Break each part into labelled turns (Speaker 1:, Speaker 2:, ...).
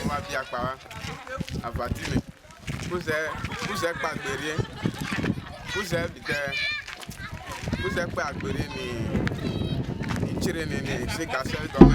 Speaker 1: va bien quoi Avatime vous êtes pas derrière vous êtes pas derrière ni tirer ni c'est cassé donc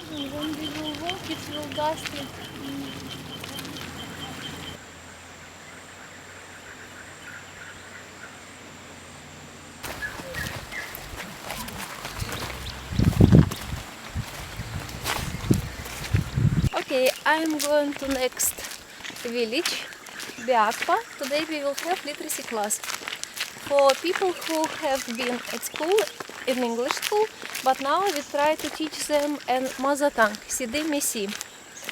Speaker 2: When we will walk, it will dusty. Okay, I'm going to next village, Biakpa. Today we will have literacy class for people who have been at school, in English school, but now we try to teach them in mother tongue, Sidi Messi.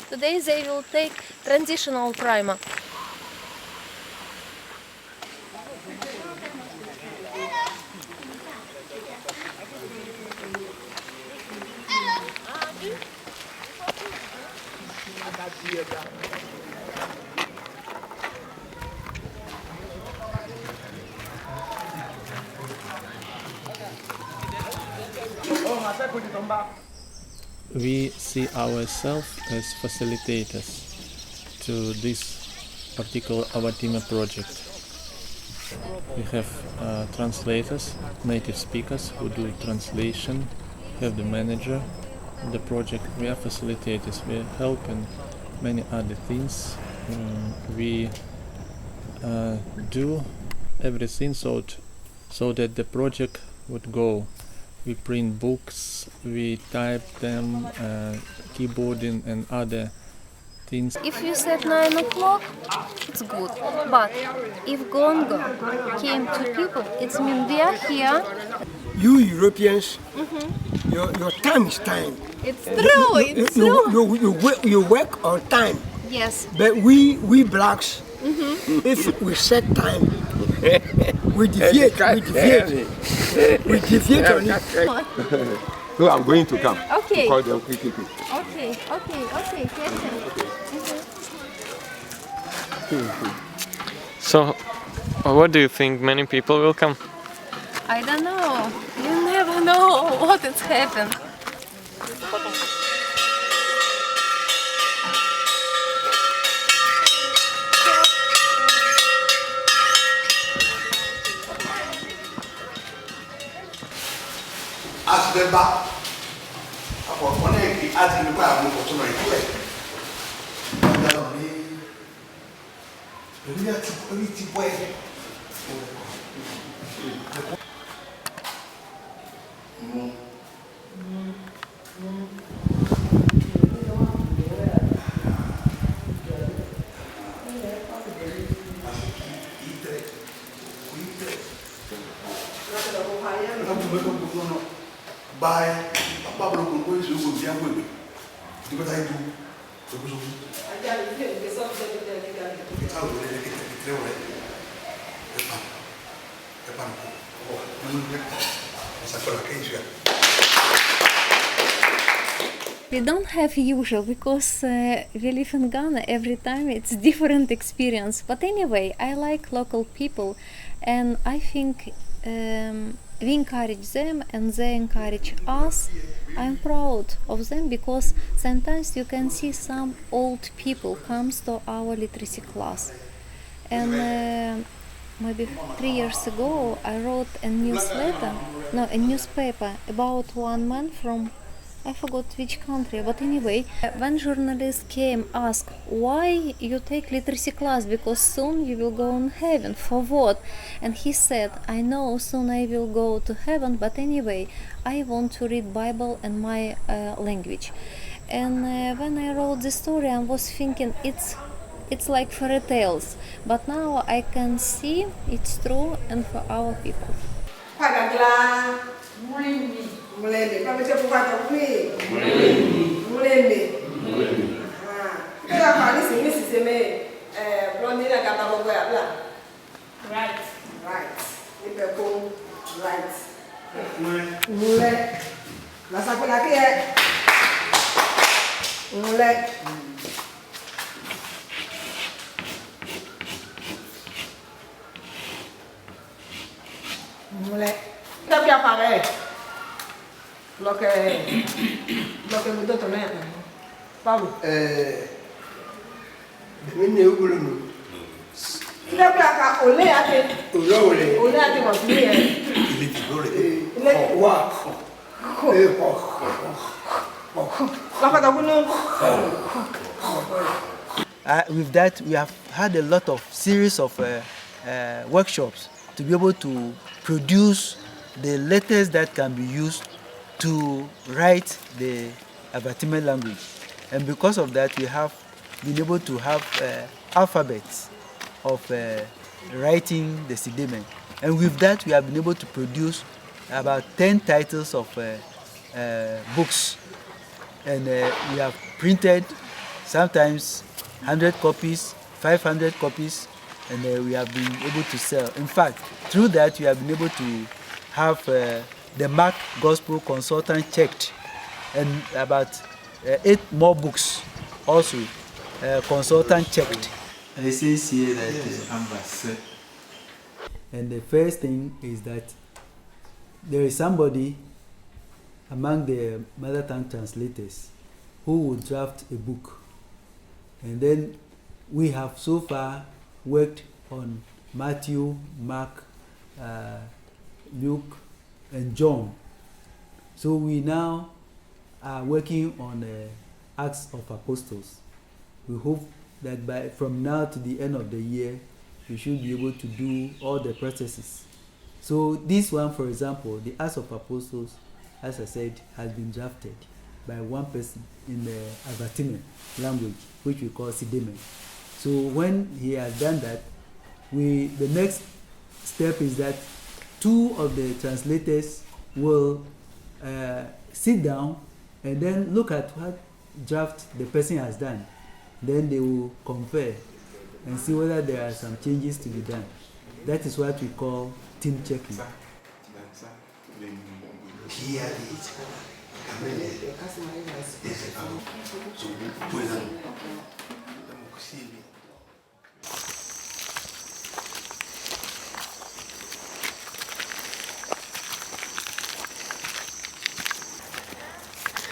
Speaker 2: Today they will take transitional primer.
Speaker 3: We see ourselves as facilitators to this particular Avatime project. We have translators, native speakers who do translation, have the manager of the project. We are facilitators, we help in many other things. We do everything so that the project would go. We print books, we type them, keyboarding and other things.
Speaker 2: If you said 9 o'clock, it's good. But if Gongo came to people, it means we are here.
Speaker 4: You Europeans, your time is time.
Speaker 2: It's true,
Speaker 4: You work on time.
Speaker 2: Yes.
Speaker 4: But we blacks, if we set time, we deviate on it.
Speaker 1: So I'm going to come.
Speaker 2: Okay.
Speaker 1: Call them quickly.
Speaker 2: Okay.
Speaker 5: So, what do you think? Many people will come?
Speaker 2: I don't know. You never know what has happened.
Speaker 6: As the back, upon one egg, as in the ground, to my way. We are to way. By Pablo Concois, who will be young women. Do what I do.
Speaker 2: We don't have usual because we live in Ghana. Every time it's different experience. But anyway, I like local people, and I think we encourage them and they encourage us. I'm proud of them because sometimes you can see some old people comes to our literacy class. And maybe 3 years ago I wrote a newspaper about one man from, I forgot which country, but anyway, one journalist came asked, why you take literacy class, because soon you will go in heaven, for what? And he said, I know soon I will go to heaven, but anyway, I want to read Bible in my language. And when I wrote the story, I was thinking it's like fairy tales, but now I can see it's true and for our people.
Speaker 7: Mulende, kama cha kupata kuni. Mulende. Kila hali sisi siseme blondina kama mambo ya bla. Right. Nipe ko right. Mule. La sakula kia. Mule. Mule. Tapi apa re? Lo que me doto ne Pablo
Speaker 4: Mimi ugulu.
Speaker 7: Ila ka ole ate wa pili
Speaker 4: Wa.
Speaker 8: With that, we have had a lot of series of workshops to be able to produce the letters that can be used to write the Avatime language. And because of that, we have been able to have alphabets of writing the Sideme. And with that, we have been able to produce about 10 titles of books. And we have printed sometimes 100 copies, 500 copies, and we have been able to sell. In fact, through that, we have been able to have the Mark Gospel Consultant checked, and about 8 more books also consultant checked.
Speaker 9: It says here that
Speaker 8: And the first thing is that there is somebody among the mother tongue translators who will draft a book, and then we have so far worked on Matthew, Mark, Luke, and John. So we now are working on Acts of Apostles. We hope that from now to the end of the year, we should be able to do all the processes. So this one, for example, the Acts of Apostles, as I said, has been drafted by one person in the Avatime language, which we call Sideme. So when he has done that, the next step is that 2 of the translators will sit down and then look at what draft the person has done. Then they will compare and see whether there are some changes to be done. That is what we call team checking.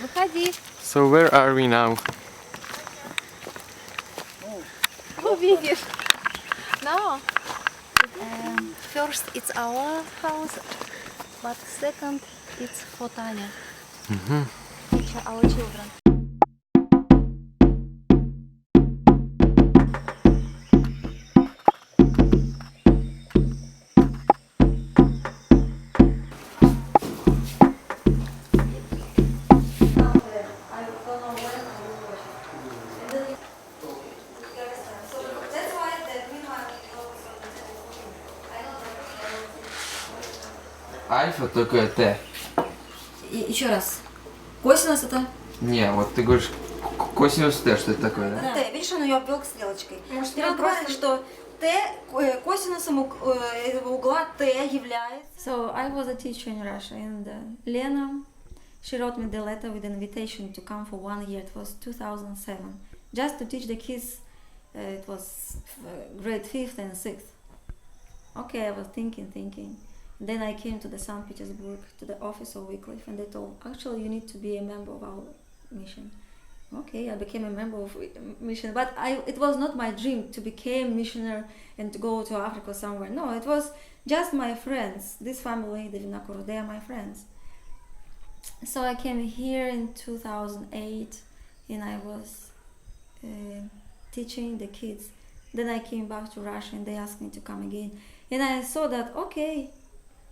Speaker 2: Выходи.
Speaker 5: So where are we now?
Speaker 2: Увидишь. No. First it's our house, but second it's for Tanya. Which are our children.
Speaker 9: альфа только Т.
Speaker 10: Еще раз. Косинус это?
Speaker 9: Не, вот ты говоришь косинус Т, что это такое, да?
Speaker 10: Да. Т. Видишь, он ее обвел стрелочкой. Дело просто, что Т косинусом этого угла Т является. So I was a teacher in Russia, and Lena, she wrote me the letter with an invitation to come for 1 year. It was 2007, just to teach the kids. It was grade 5th and 6th. Okay, I was thinking. Then I came to the St. Petersburg, to the office of Wycliffe, and they told, actually you need to be a member of our mission. Okay, I became a member of mission, but it was not my dream to become missionary and to go to Africa somewhere. No, it was just my friends. This family, the Vinakuru, they are my friends. So I came here in 2008, and I was teaching the kids. Then I came back to Russia, and they asked me to come again. And I saw that, okay,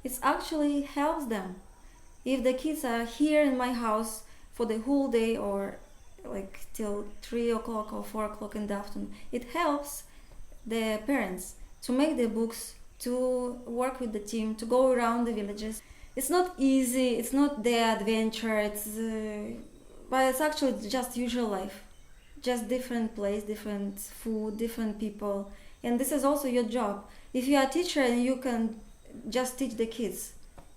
Speaker 10: it actually helps them. If the kids are here in my house for the whole day or like till 3 o'clock or 4 o'clock in the afternoon, it helps the parents to make the books, to work with the team, to go around the villages. It's not easy, it's not the adventure, but it's actually just usual life. Just different place, different food, different people. And this is also your job. If you are a teacher and you can just teach the kids,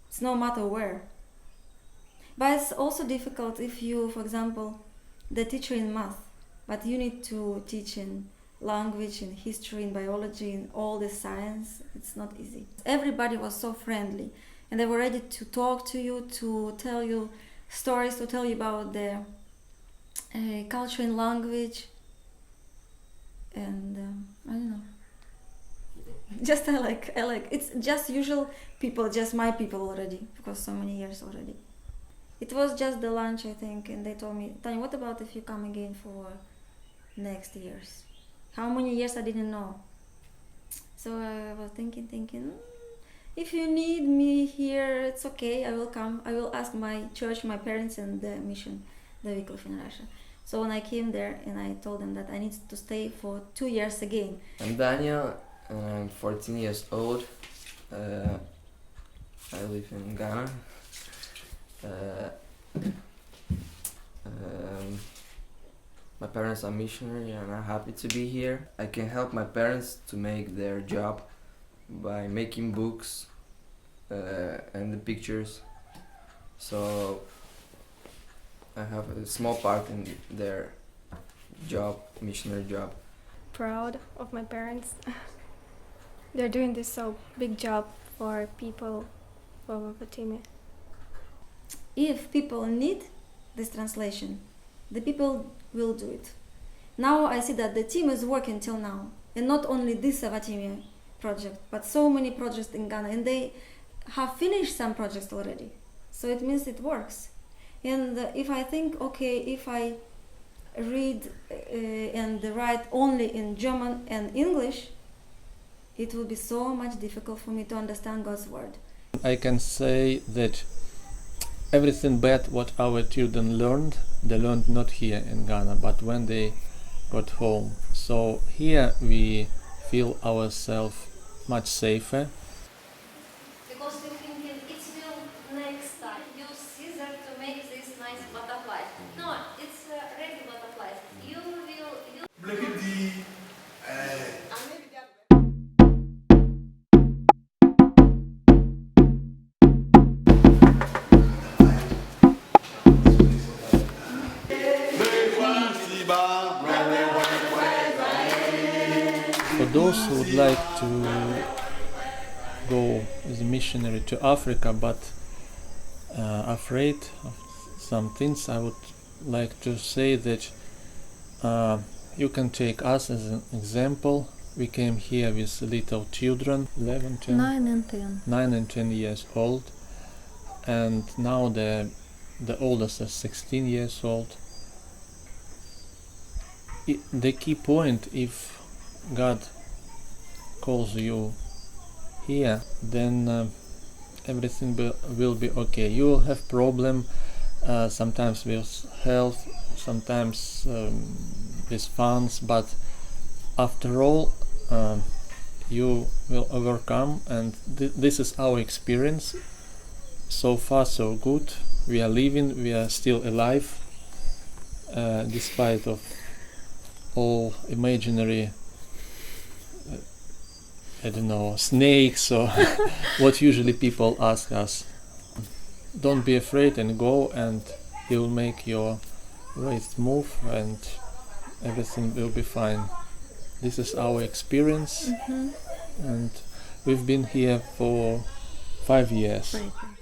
Speaker 10: it's no matter where. But it's also difficult if you, for example, the teacher in math, but you need to teach in language, in history, in biology, in all the science. It's not easy. Everybody was so friendly, and they were ready to talk to you, to tell you stories, to tell you about their culture and language. And I don't know. Just I like. It's just usual people, just my people already, because so many years already. It was just the lunch, I think, and they told me, Tanya, what about if you come again for next years? How many years I didn't know. So I was thinking, if you need me here, it's okay, I will come. I will ask my church, my parents, and the mission, the Wycliffe in Russia. So when I came there, and I told them that I need to stay for 2 years again.
Speaker 9: I'm Daniel, I'm 14 years old. I live in Ghana. My parents are missionary and I'm happy to be here. I can help my parents to make their job by making books and the pictures. So I have a small part in their job, missionary job.
Speaker 11: Proud of my parents. They're doing this so big job for people of Avatime.
Speaker 10: If people need this translation, the people will do it. Now I see that the team is working till now, and not only this Avatime project, but so many projects in Ghana, and they have finished some projects already. So it means it works. And if I think, okay, if I read and write only in German and English, it will be so much difficult for me to understand God's word.
Speaker 3: I can say that everything bad what our children learned, they learned not here in Ghana, but when they got home. So here we feel ourselves much safer.
Speaker 2: Because we're thinking it will next time use scissor to make this nice butterfly. No, it's ready butterflies. You will.
Speaker 3: For those who would like to go as a missionary to Africa but afraid of some things, I would like to say that you can take us as an example. We came here with little children, 11, 10,
Speaker 2: 9 and 10.
Speaker 3: 9 and 10 years old, and now the oldest is 16 years old. The key point, if God calls you here, then everything will be okay. You will have problem sometimes with health, sometimes with funds, but after all you will overcome, and this is our experience. So far so good. We are living, we are still alive, despite of all imaginary I don't know, snakes or what usually people ask us. Don't be afraid and go, and you will make your way smooth and everything will be fine. This is our experience, and we've been here for 5 years.
Speaker 12: 5 years.